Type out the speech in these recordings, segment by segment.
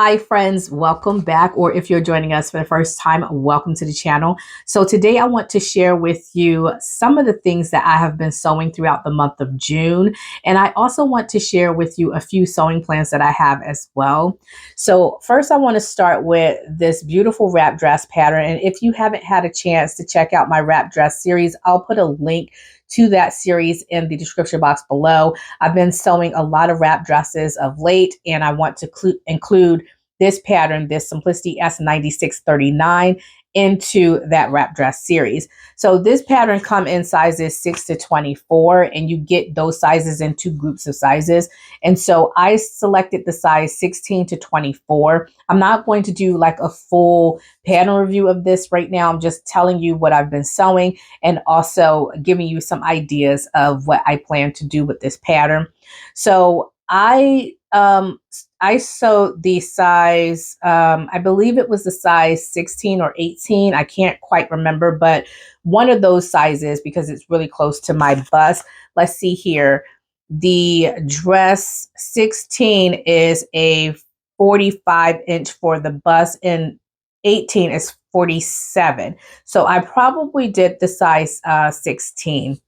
Hi friends, welcome back, or if you're joining us for the first time, welcome to the channel. So today I want to share with you some of the things that I have been sewing throughout the month of June. And I also want to share with you a few sewing plans that I have as well. So first I want to start with this beautiful wrap dress pattern. And if you haven't had a chance to check out my wrap dress series, I'll put a link to that series in the description box below. I've been sewing a lot of wrap dresses of late, and I want to include this pattern, this Simplicity S9639, into that wrap dress series. So this pattern come in sizes 6 to 24, and you get those sizes in two groups of sizes. And so I selected the size 16 to 24. I'm not going to do like a full pattern review of this right now. I'm just telling you what I've been sewing and also giving you some ideas of what I plan to do with this pattern. So I sewed the size, I believe it was the size 16 or 18. I can't quite remember, but one of those sizes because it's really close to my bust. Let's see here. The dress 16 is a 45-inch for the bust, and 18 is 47. So I probably did the size 16.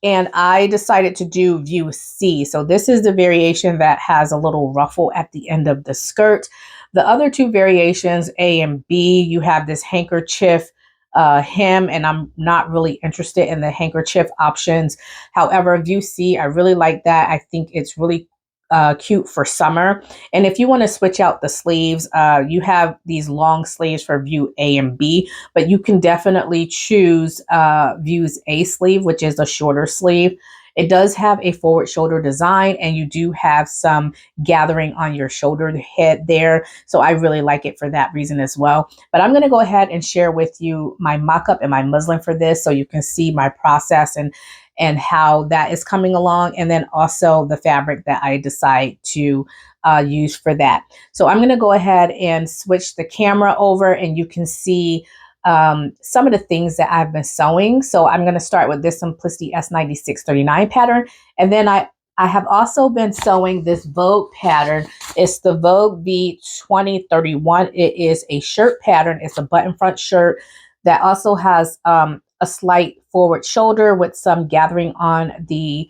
And I decided to do view C. So this is the variation that has a little ruffle at the end of the skirt. The other two variations, A and B, you have this handkerchief hem, and I'm not really interested in the handkerchief options. However, view C, I really like that. I think it's really cute for summer. And if you want to switch out the sleeves, you have these long sleeves for view A and B, but you can definitely choose views A sleeve, which is a shorter sleeve. It does have a forward shoulder design, and you do have some gathering on your shoulder head there. So I really like it for that reason as well. But I'm going to go ahead and share with you my mock-up and my muslin for this so you can see my process and how that is coming along, and then also the fabric that I decide to use for that. So I'm going to go ahead and switch the camera over, and you can see some of the things that I've been sewing. So I'm going to start with this Simplicity S9639 pattern, and then I have also been sewing this Vogue pattern. It's the Vogue V2031. It is a shirt pattern. It's a button front shirt that also has a slight forward shoulder with some gathering on the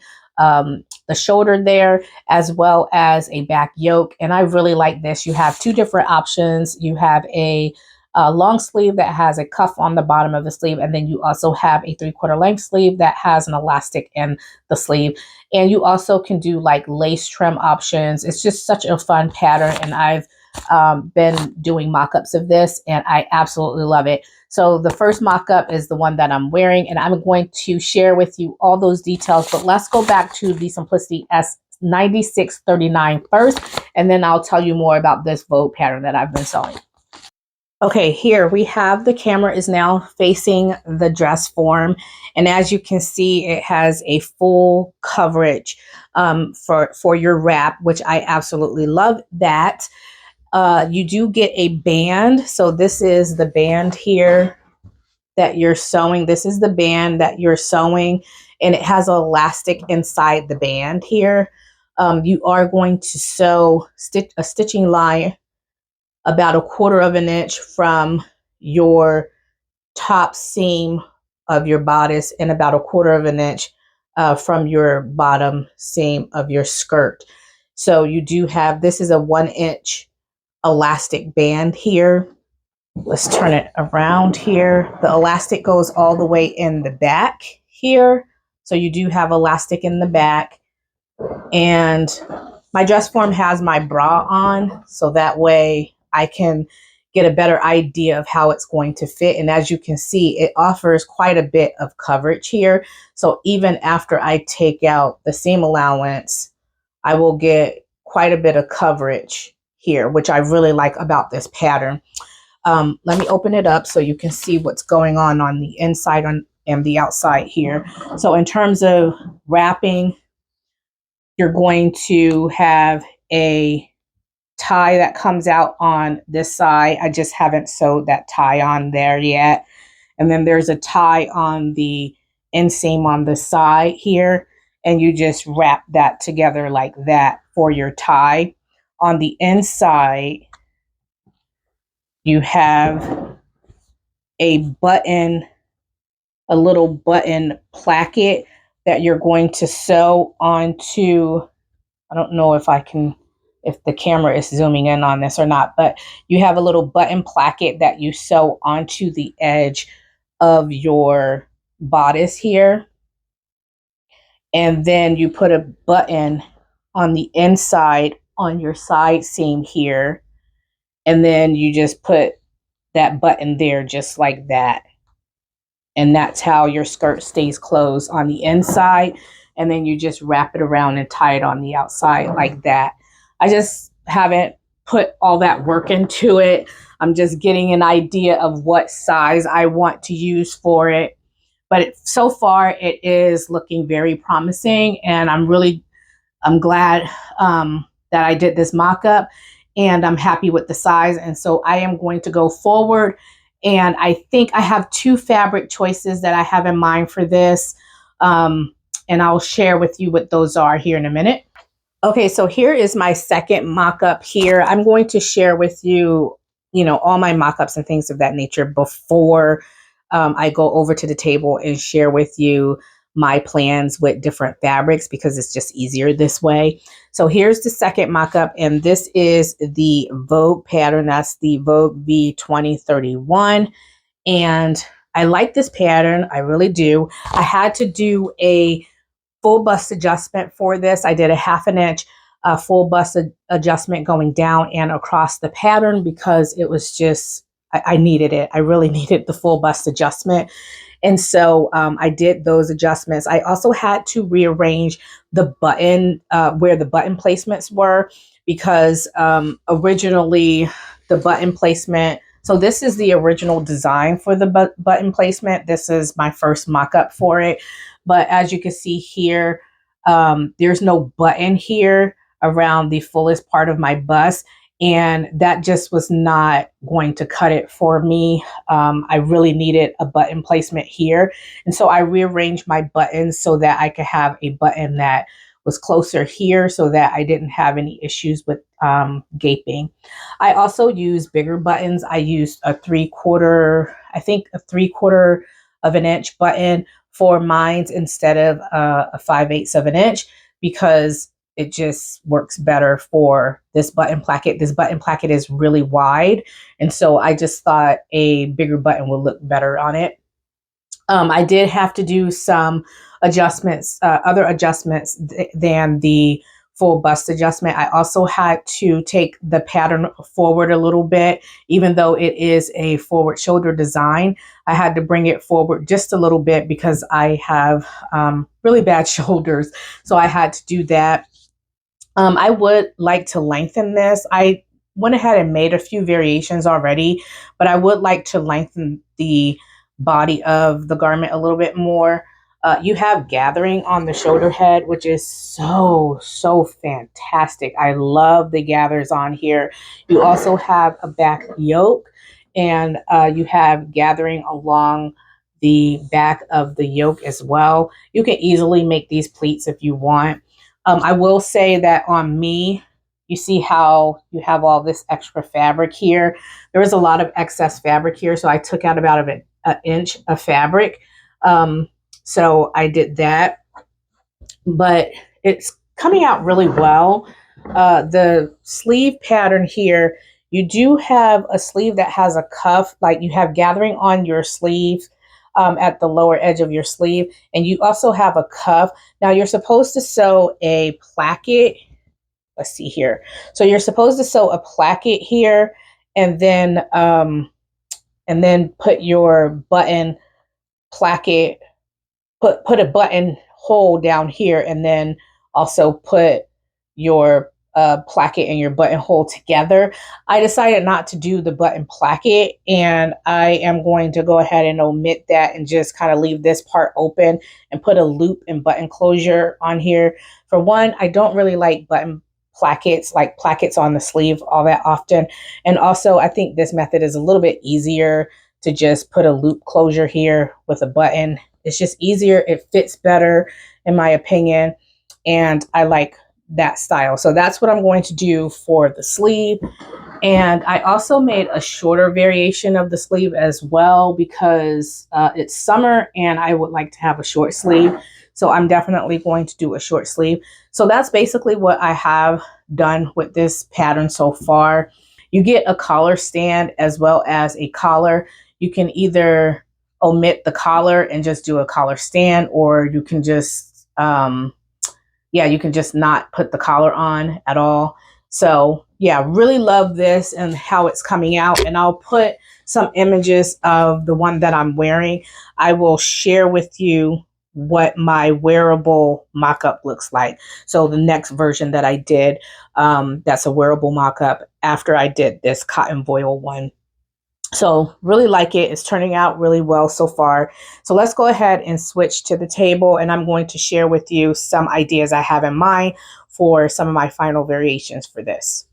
shoulder there, as well as a back yoke. And I really like this. You have two different options. You have a long sleeve that has a cuff on the bottom of the sleeve, and then you also have a 3/4 length sleeve that has an elastic in the sleeve. And you also can do like lace trim options. It's just such a fun pattern, and I've been doing mock-ups of this, and I absolutely love it. So the first mock-up is the one that I'm wearing, and I'm going to share with you all those details. But let's go back to the Simplicity S9639 first, and then I'll tell you more about this Vogue pattern that I've been sewing. Okay, here we have the camera is now facing the dress form. And as you can see, it has a full coverage for your wrap, which I absolutely love that. You do get a band. So this is the band here that you're sewing. This is the band that you're sewing, and it has elastic inside the band here. You are going to sew a stitching line about 1/4 inch from your top seam of your bodice and about 1/4 inch from your bottom seam of your skirt. So you do have, this is a 1-inch elastic band here. Let's turn it around here. The elastic goes all the way in the back here. So you do have elastic in the back. And my dress form has my bra on, so that way I can get a better idea of how it's going to fit. And as you can see, it offers quite a bit of coverage here. So even after I take out the seam allowance, I will get quite a bit of coverage here, which I really like about this pattern. Let me open it up so you can see what's going on the inside and the outside here. So in terms of wrapping, you're going to have a tie that comes out on this side. I just haven't sewed that tie on there yet. And then there's a tie on the inseam on the side here, and you just wrap that together like that for your tie. on the inside, you have a button, a little button placket that you're going to sew onto. I don't know if if the camera is zooming in on this or not, but you have a little button placket that you sew onto the edge of your bodice here. And then you put a button on the inside on your side seam here. And then you just put that button there just like that. And that's how your skirt stays closed on the inside. And then you just wrap it around and tie it on the outside like that. I just haven't put all that work into it. I'm just getting an idea of what size I want to use for it. But so far it is looking very promising, and I'm glad that I did this mock-up, and I'm happy with the size. And so I am going to go forward, and I think I have 2 fabric choices that I have in mind for this. And I'll share with you what those are here in a minute. Okay, so here is my second mock-up here. I'm going to share with you, all my mock-ups and things of that nature before I go over to the table and share with you my plans with different fabrics, because it's just easier this way. So here's the second mock-up, and this is the Vogue pattern. That's the Vogue V2031. And I like this pattern. I really do. I had to do a full bust adjustment for this. I did a 1/2 inch full bust adjustment going down and across the pattern because it was just, I needed it. I really needed the full bust adjustment. And so I did those adjustments. I also had to rearrange the button where the button placements were, because originally the button placement, so this is the original design for the button placement. This is my first mock-up for it. But as you can see here, there's no button here around the fullest part of my bust. And that just was not going to cut it for me. I really needed a button placement here. And so I rearranged my buttons so that I could have a button that was closer here so that I didn't have any issues with gaping. I also used bigger buttons. I used a 3/4, I think a 3/4 of an inch button for mine instead of a 5/8 of an inch, because it just works better for this button placket. This button placket is really wide, and so I just thought a bigger button would look better on it. I did have to do some adjustments, other adjustments than the full bust adjustment. I also had to take the pattern forward a little bit. Even though it is a forward shoulder design, I had to bring it forward just a little bit because I have really bad shoulders. So I had to do that. I would like to lengthen this. I went ahead and made a few variations already, but I would like to lengthen the body of the garment a little bit more. You have gathering on the shoulder head, which is so fantastic. I love the gathers on here. You also have a back yoke, and you have gathering along the back of the yoke as well. You can easily make these pleats if you want. I will say that on me, you see how you have all this extra fabric here. There was a lot of excess fabric here, so I took out about an inch of fabric. So I did that, but it's coming out really well. The sleeve pattern here, you do have a sleeve that has a cuff, like you have gathering on your sleeve. At the lower edge of your sleeve, and you also have a cuff. Now you're supposed to sew a placket. Let's see here. So you're supposed to sew a placket here, and then put your button placket, put a button hole down here, and then also put your placket and your buttonhole together. I decided not to do the button placket, and I am going to go ahead and omit that and just kind of leave this part open and put a loop and button closure on here. For one, I don't really like button plackets, like plackets on the sleeve all that often. And also I think this method is a little bit easier to just put a loop closure here with a button. It's just easier. It fits better in my opinion. And I like that style. So that's what I'm going to do for the sleeve. And I also made a shorter variation of the sleeve as well because it's summer and I would like to have a short sleeve. So I'm definitely going to do a short sleeve. So that's basically what I have done with this pattern so far. You get a collar stand as well as a collar. You can either omit the collar and just do a collar stand, or you can just, you can just not put the collar on at all. So yeah, really love this and how it's coming out. And I'll put some images of the one that I'm wearing. I will share with you what my wearable mock-up looks like. So the next version that I did, that's a wearable mock-up after I did this cotton voile one. So really like it. It's turning out really well so far. So let's go ahead and switch to the table, and I'm going to share with you some ideas I have in mind for some of my final variations for this.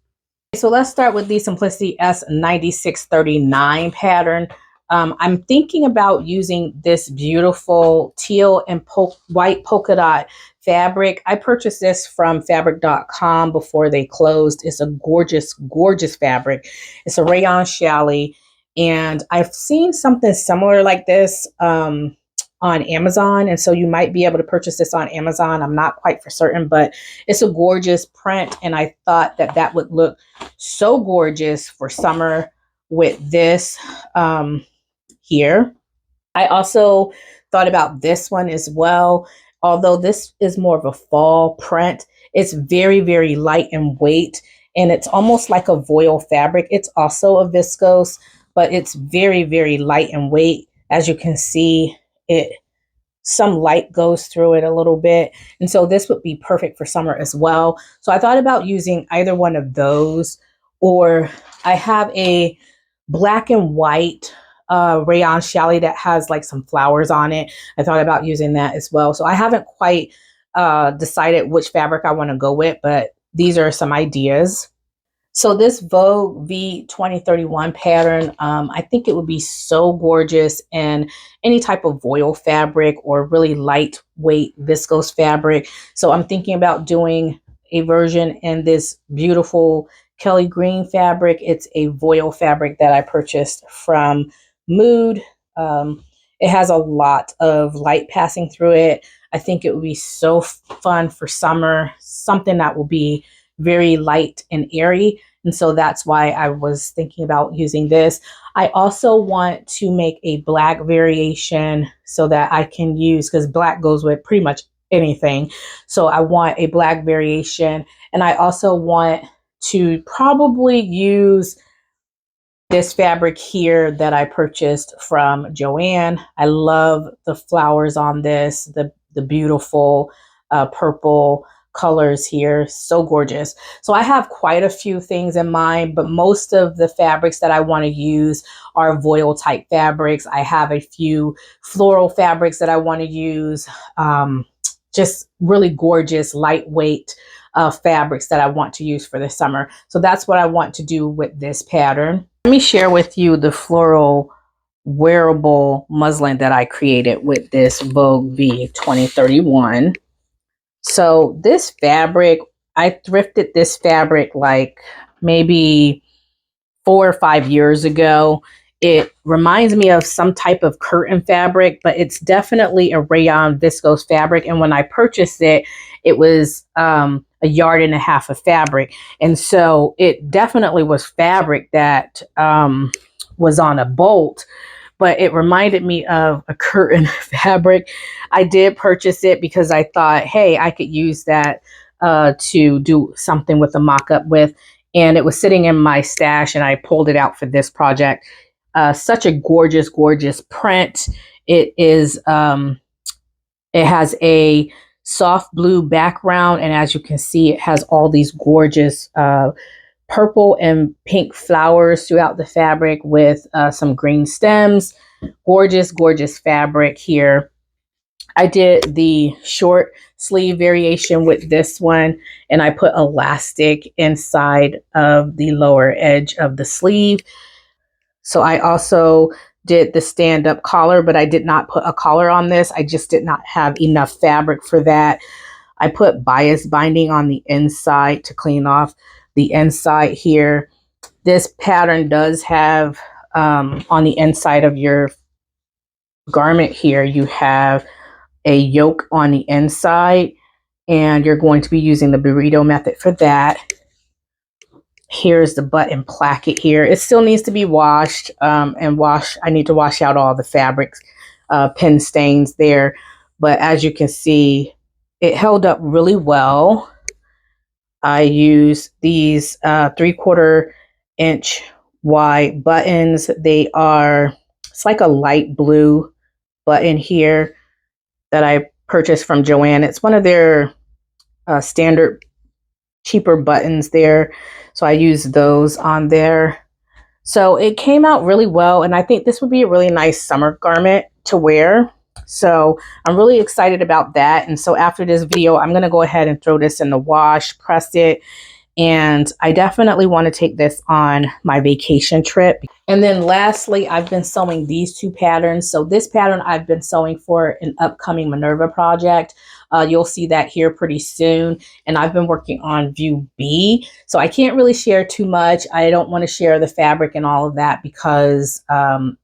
So let's start with the Simplicity S9639 pattern. I'm thinking about using this beautiful teal and white polka dot fabric. I purchased this from fabric.com before they closed. It's a gorgeous, gorgeous fabric. It's a rayon challis, and I've seen something similar like this on Amazon. And so you might be able to purchase this on Amazon. I'm not quite for certain, but it's a gorgeous print. And I thought that that would look so gorgeous for summer with this here. I also thought about this one as well. Although this is more of a fall print, it's very, very light in weight, and it's almost like a voile fabric. It's also a viscose, but it's very, very light in weight. As you can see, some light goes through it a little bit. And so this would be perfect for summer as well. So I thought about using either one of those, or I have a black and white rayon challis that has like some flowers on it. I thought about using that as well. So I haven't quite decided which fabric I want to go with, but these are some ideas. So this Vogue V2031 pattern, I think it would be so gorgeous in any type of voile fabric or really lightweight viscose fabric. So I'm thinking about doing a version in this beautiful Kelly green fabric. It's a voile fabric that I purchased from Mood. It has a lot of light passing through it. I think it would be so fun for summer, something that will be very light and airy. And so that's why I was thinking about using this. I also want to make a black variation so that I can use, because black goes with pretty much anything. So I want a black variation. And I also want to probably use this fabric here that I purchased from Joann. I love the flowers on this, the beautiful purple colors here. So gorgeous. So I have quite a few things in mind, but most of the fabrics that I want to use are voile type fabrics. I have a few floral fabrics that I want to use. Just really gorgeous, lightweight fabrics that I want to use for the summer. So that's what I want to do with this pattern. Let me share with you the floral wearable muslin that I created with this Vogue V2031. So this fabric, I thrifted this fabric like maybe 4 or 5 years ago. It reminds me of some type of curtain fabric, but it's definitely a rayon viscose fabric. And when I purchased it, it was 1.5 yards of fabric. And so it definitely was fabric that was on a bolt, but it reminded me of a curtain fabric. I did purchase it because I thought, hey, I could use that to do something with a mock-up with. And it was sitting in my stash and I pulled it out for this project. Such a gorgeous, gorgeous print. It is, it has a soft blue background. And as you can see, it has all these gorgeous purple and pink flowers throughout the fabric with some green stems. Gorgeous, gorgeous fabric here. I did the short sleeve variation with this one, and I put elastic inside of the lower edge of the sleeve. So I also did the stand-up collar, but I did not put a collar on this. I just did not have enough fabric for that. I put bias binding on the inside to clean off the inside here. This pattern does have on the inside of your garment here, you have a yoke on the inside, and you're going to be using the burrito method for that. Here's the button placket here. It still needs to be washed I need to wash out all the fabrics, pin stains there. But as you can see, it held up really well. I use these 3/4 inch wide buttons. It's like a light blue button here that I purchased from Joann. It's one of their standard cheaper buttons there. So I use those on there. So it came out really well, and I think this would be a really nice summer garment to wear. So I'm really excited about that. And so after this video, I'm going to go ahead and throw this in the wash, press it, and I definitely want to take this on my vacation trip. And then lastly, I've been sewing these two patterns. So this pattern I've been sewing for an upcoming Minerva project. You'll see that here pretty soon. And I've been working on view B. So I can't really share too much. I don't want to share the fabric and all of that because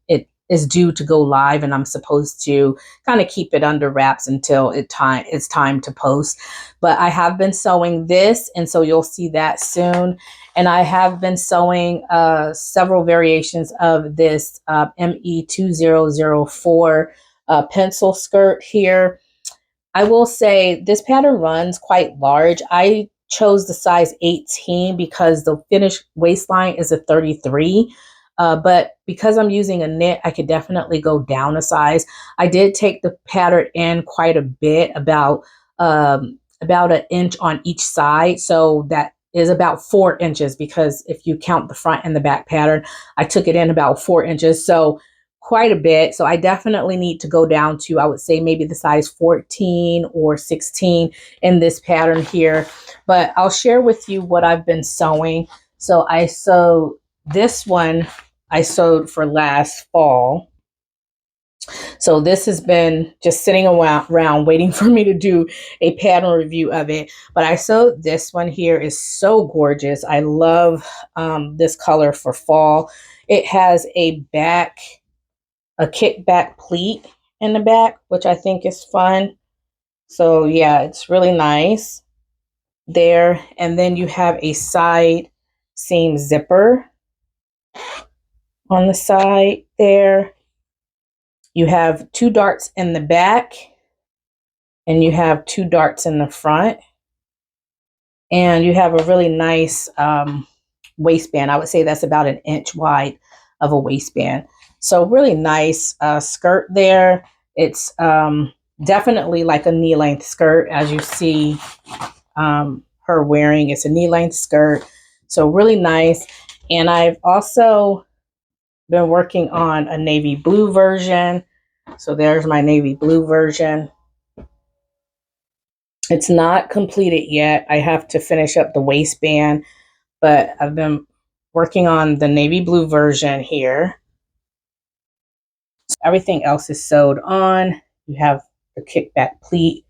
it is due to go live, and I'm supposed to kind of keep it under wraps until it's time to post. But I have been sewing this, and so you'll see that soon. And I have been sewing several variations of this ME2004 pencil skirt here. I will say this pattern runs quite large. I chose the size 18 because the finished waistline is a 33. But because I'm using a knit, I could definitely go down a size. I did take the pattern in quite a bit, about an inch on each side. So that is about 4 inches, because if you count the front and the back pattern, I took it in about 4 inches. So quite a bit. So I definitely need to go down to, I would say, maybe the size 14 or 16 in this pattern here. But I'll share with you what I've been sewing. So I sewed this one. I sewed for last fall. So this has been just sitting around waiting for me to do a pattern review of it. But I sewed this one here. Is so gorgeous. I love this color for fall. It has a kickback pleat in the back, which I think is fun. So yeah, it's really nice there. And then you have a side seam zipper on the side there. You have 2 darts in the back, and you have 2 darts in the front, and you have a really nice waistband. I would say that's about 1 inch wide of a waistband. So really nice skirt there. It's definitely like a knee-length skirt, as you see her wearing. It's a knee-length skirt, so really nice. And I've also been working on a navy blue version. So there's my navy blue version. It's not completed yet. I have to finish up the waistband, but I've been working on the navy blue version here. So everything else is sewed on. You have the kickback pleat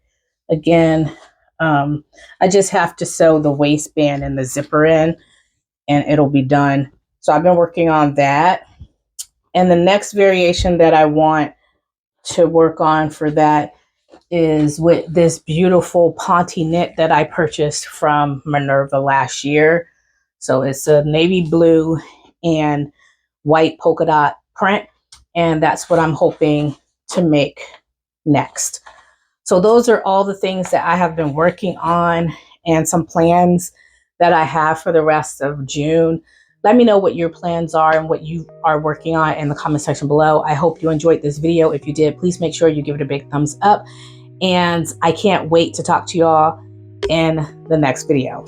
again. I just have to sew the waistband and the zipper in, and it'll be done. So I've been working on that. And the next variation that I want to work on for that is with this beautiful Ponte knit that I purchased from Minerva last year. So it's a navy blue and white polka dot print, and that's what I'm hoping to make next. So those are all the things that I have been working on, and some plans that I have for the rest of June. Let me know what your plans are and what you are working on in the comment section below. I hope you enjoyed this video. If you did, please make sure you give it a big thumbs up. And I can't wait to talk to y'all in the next video.